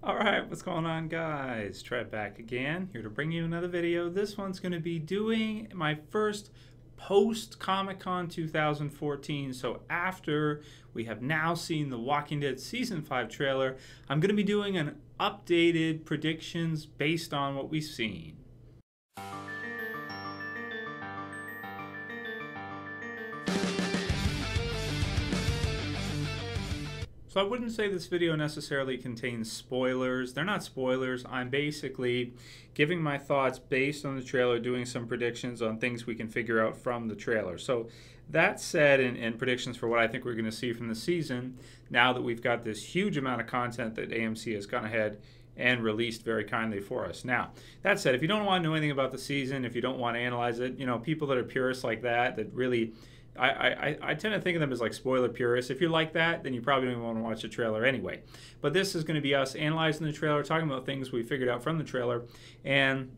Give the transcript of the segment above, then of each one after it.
Alright, what's going on, guys? Trev back again, here to bring you another video. This one's going to be doing my first post-Comic-Con 2014. So after we have now seen the Walking Dead Season 5 trailer, I'm going to be doing an updated predictions based on what we've seen. So I wouldn't say this video necessarily contains spoilers. They're not spoilers. I'm basically giving my thoughts based on the trailer, doing some predictions on things we can figure out from the trailer. So that said, and predictions for what I think we're going to see from the season, now that we've got this huge amount of content that AMC has gone ahead and released very kindly for us. Now, that said, if you don't want to know anything about the season, if you don't want to analyze it, you know, people that are purists like that really... I tend to think of them as like spoiler purists. If you're like that, then you probably don't even want to watch the trailer anyway. But this is going to be us analyzing the trailer, talking about things we figured out from the trailer, and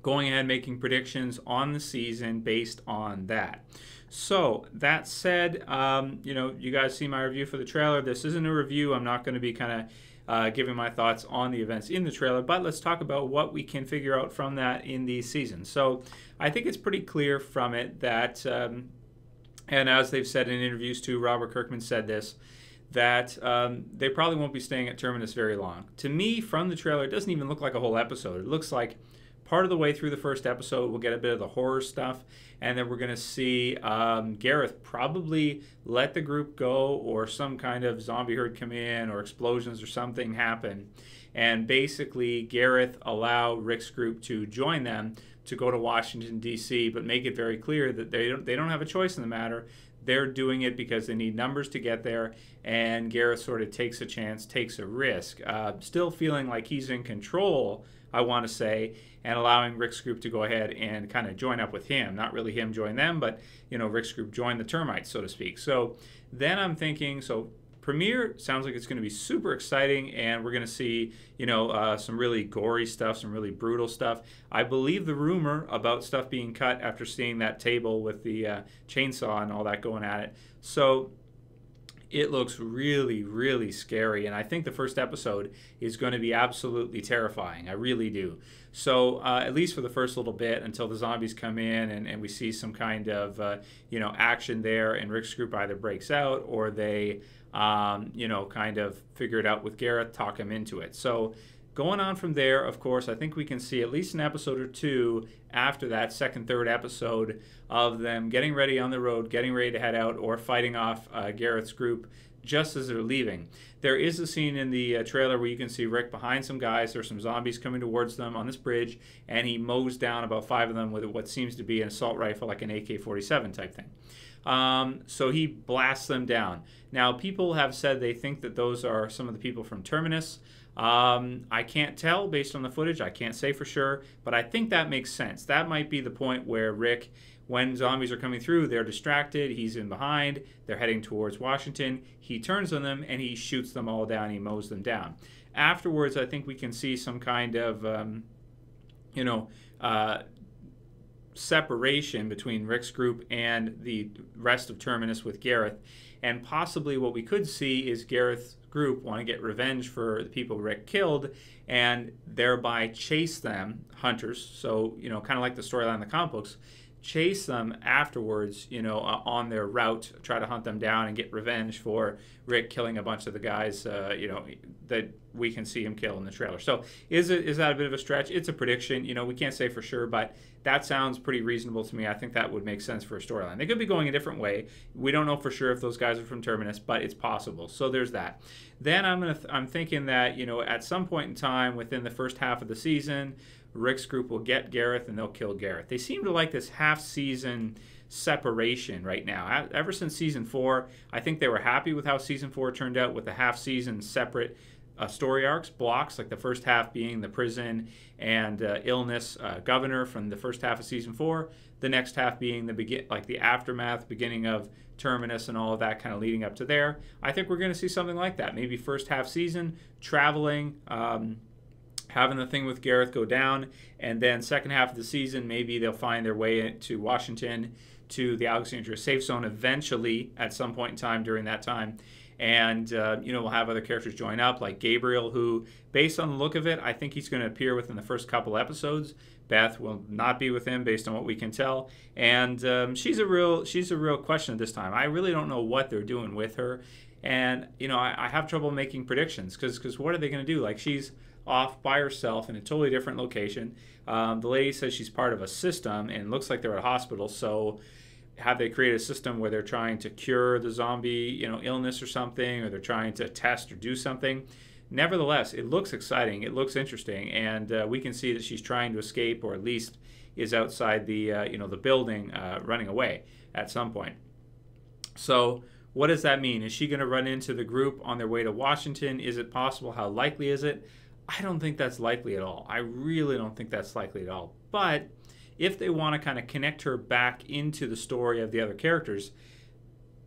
going ahead and making predictions on the season based on that. So that said, you know, you guys see my review for the trailer. This isn't a review. I'm not going to be kind of giving my thoughts on the events in the trailer, but let's talk about what we can figure out from that in the season. So I think it's pretty clear from it that... and as they've said in interviews too, Robert Kirkman said this, that they probably won't be staying at Terminus very long. To me, from the trailer, it doesn't even look like a whole episode. It looks like part of the way through the first episode, we'll get a bit of the horror stuff, and then we're going to see Gareth probably let the group go, or some kind of zombie herd come in, or explosions or something happen. And basically, Gareth allow Rick's group to join them to go to Washington, D.C., but make it very clear that they don't have a choice in the matter. They're doing it because they need numbers to get there, and Gareth sort of takes a chance, takes a risk, still feeling like he's in control, I want to say, and allowing Rick's group to go ahead and kind of join up with him. Not really him join them, but, you know, Rick's group join the termites, so to speak. So then I'm thinking, so premiere sounds like it's going to be super exciting, and we're going to see, you know, some really gory stuff, some really brutal stuff. I believe the rumor about stuff being cut after seeing that table with the chainsaw and all that going at it. So it looks really, really scary, and I think the first episode is going to be absolutely terrifying. I really do. So at least for the first little bit, until the zombies come in and we see some kind of, you know, action there, and Rick's group either breaks out or they... you know, kind of figure it out with Gareth, talk him into it. So going on from there, of course, I think we can see at least an episode or two after that, second, third episode, of them getting ready on the road, getting ready to head out, or fighting off Gareth's group just as they're leaving. There is a scene in the trailer where you can see Rick behind some guys. There's some zombies coming towards them on this bridge, and he mows down about 5 of them with what seems to be an assault rifle, like an AK-47 type thing. So he blasts them down. Now, people have said they think that those are some of the people from Terminus. I can't tell based on the footage. I can't say for sure, but I think that makes sense. That might be the point where Rick, when zombies are coming through, they're distracted, he's in behind, they're heading towards Washington, he turns on them and he shoots them all down, he mows them down. Afterwards, I think we can see some kind of, you know, separation between Rick's group and the rest of Terminus with Gareth, and possibly what we could see is Gareth's group want to get revenge for the people Rick killed and thereby chase them, hunters, so, you know, kind of like the storyline in the comic books, chase them afterwards, you know, on their route, try to hunt them down and get revenge for Rick killing a bunch of the guys, you know, that we can see him kill in the trailer. So is that a bit of a stretch? It's a prediction. You know, we can't say for sure, but that sounds pretty reasonable to me. I think that would make sense for a storyline. They could be going a different way. We don't know for sure if those guys are from Terminus, but it's possible. So there's that. Then I'm thinking that, you know, at some point in time within the first half of the season, Rick's group will get Gareth and they'll kill Gareth. They seem to like this half-season separation right now. Ever since Season 4, I think they were happy with how Season 4 turned out with the half-season separate story arcs, blocks, like the first half being the prison and illness governor from the first half of Season 4, the next half being the aftermath, beginning of Terminus and all of that kind of leading up to there. I think we're going to see something like that. Maybe first half season, traveling, having the thing with Gareth go down, and then second half of the season, maybe they'll find their way to Washington, to the Alexandria safe zone eventually at some point in time during that time, And, we'll have other characters join up, like Gabriel, who, based on the look of it, I think he's going to appear within the first couple episodes. Beth will not be with him, based on what we can tell. And she's a real question at this time. I really don't know what they're doing with her. And, I have trouble making predictions, because what are they going to do? Like, she's off by herself in a totally different location. The lady says she's part of a system, and it looks like they're at a hospital, so have they created a system where they're trying to cure the zombie, illness or something, or they're trying to test or do something? Nevertheless, it looks exciting. It looks interesting, and we can see that she's trying to escape, or at least is outside the the building, running away at some point. So what does that mean? Is she going to run into the group on their way to Washington? Is it possible? How likely is it? I don't think that's likely at all. I really don't think that's likely at all. But if they want to kind of connect her back into the story of the other characters,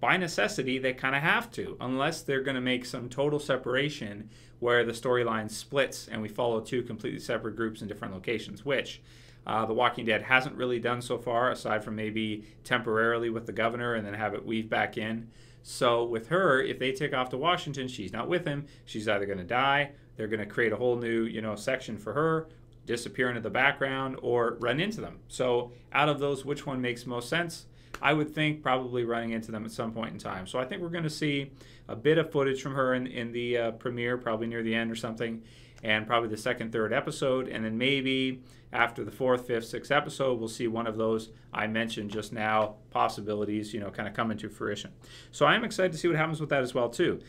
by necessity, they kind of have to, unless they're going to make some total separation where the storyline splits and we follow two completely separate groups in different locations, which The Walking Dead hasn't really done so far, aside from maybe temporarily with the governor and then have it weave back in. So with her, if they take off to Washington, she's not with him. She's either going to die, they're going to create a whole new, section for her, disappear into the background, or run into them. So out of those, which one makes most sense? I would think probably running into them at some point in time. So I think we're going to see a bit of footage from her in the premiere, probably near the end or something, and probably the second, third episode. And then maybe after the fourth, fifth, sixth episode, we'll see one of those I mentioned just now, possibilities, kind of come into fruition. So I'm excited to see what happens with that as well, too.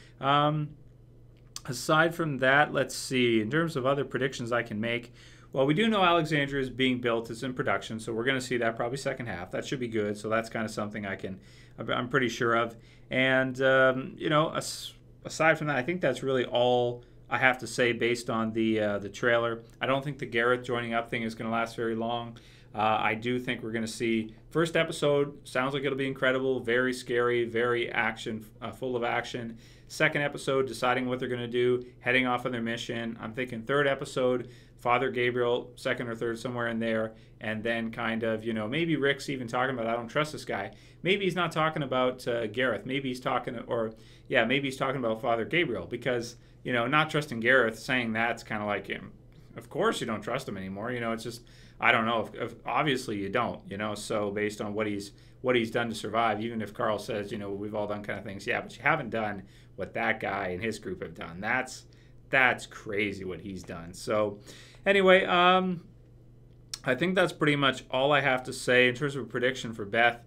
Aside from that, let's see. In terms of other predictions I can make, well, we do know Alexandria is being built. It's in production, so we're going to see that probably second half. That should be good. So that's kind of something I'm pretty sure of. And aside from that, I think that's really all I have to say based on the trailer. I don't think the Gareth joining up thing is going to last very long. I do think we're going to see first episode. Sounds like it'll be incredible, very scary, very action, full of action. Second episode, deciding what they're going to do, heading off on their mission. I'm thinking third episode, Father Gabriel, second or third, somewhere in there, and then kind of, maybe Rick's even talking about, I don't trust this guy. Maybe he's not talking about Gareth. Maybe he's talking, maybe he's talking about Father Gabriel, because, not trusting Gareth, saying that's kind of like him. Of course you don't trust him anymore. It's just, I don't know. If obviously you don't, so based on what he's done to survive, even if Carl says, we've all done kind of things, yeah, but you haven't done what that guy and his group have done. That's crazy what he's done. So anyway, I think that's pretty much all I have to say in terms of a prediction for Beth.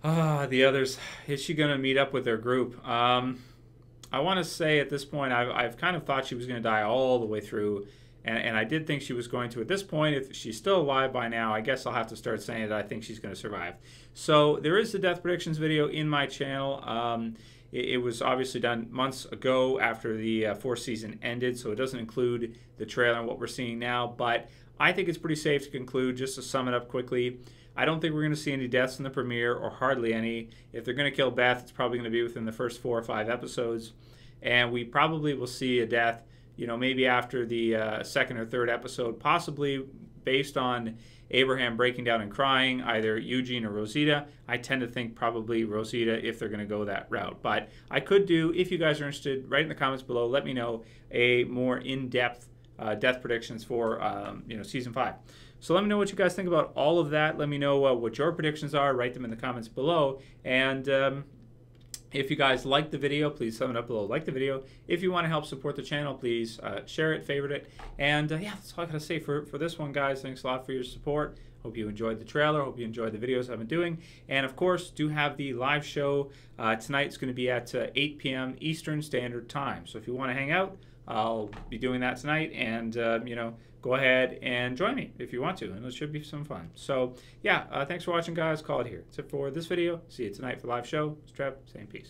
The others, is she going to meet up with their group? I want to say at this point, I've kind of thought she was going to die all the way through. And I did think she was going to at this point. If she's still alive by now, I guess I'll have to start saying that I think she's going to survive. So there is the death predictions video in my channel. It was obviously done months ago after the fourth season ended, so it doesn't include the trailer and what we're seeing now. But I think it's pretty safe to conclude, just to sum it up quickly, I don't think we're going to see any deaths in the premiere, or hardly any. If they're going to kill Beth, it's probably going to be within the first 4 or 5 episodes. And we probably will see a death, maybe after the second or third episode, possibly based on Abraham breaking down and crying, either Eugene or Rosita. I tend to think probably Rosita if they're going to go that route. But I could do, if you guys are interested, write in the comments below, let me know a more in-depth death predictions for season 5. So let me know what you guys think about all of that. Let me know what your predictions are. Write them in the comments below. And if you guys like the video, please thumb it up below. Like the video. If you want to help support the channel, please share it, favorite it. And yeah, that's all I got to say for this one, guys. Thanks a lot for your support. Hope you enjoyed the trailer. Hope you enjoyed the videos I've been doing. And of course, do have the live show. Tonight it's going to be at 8 p.m. Eastern Standard Time. So if you want to hang out, I'll be doing that tonight. And, go ahead and join me if you want to. And it should be some fun. So yeah, thanks for watching, guys. Call it here. That's it for this video. See you tonight for the live show. It's Trev, saying peace.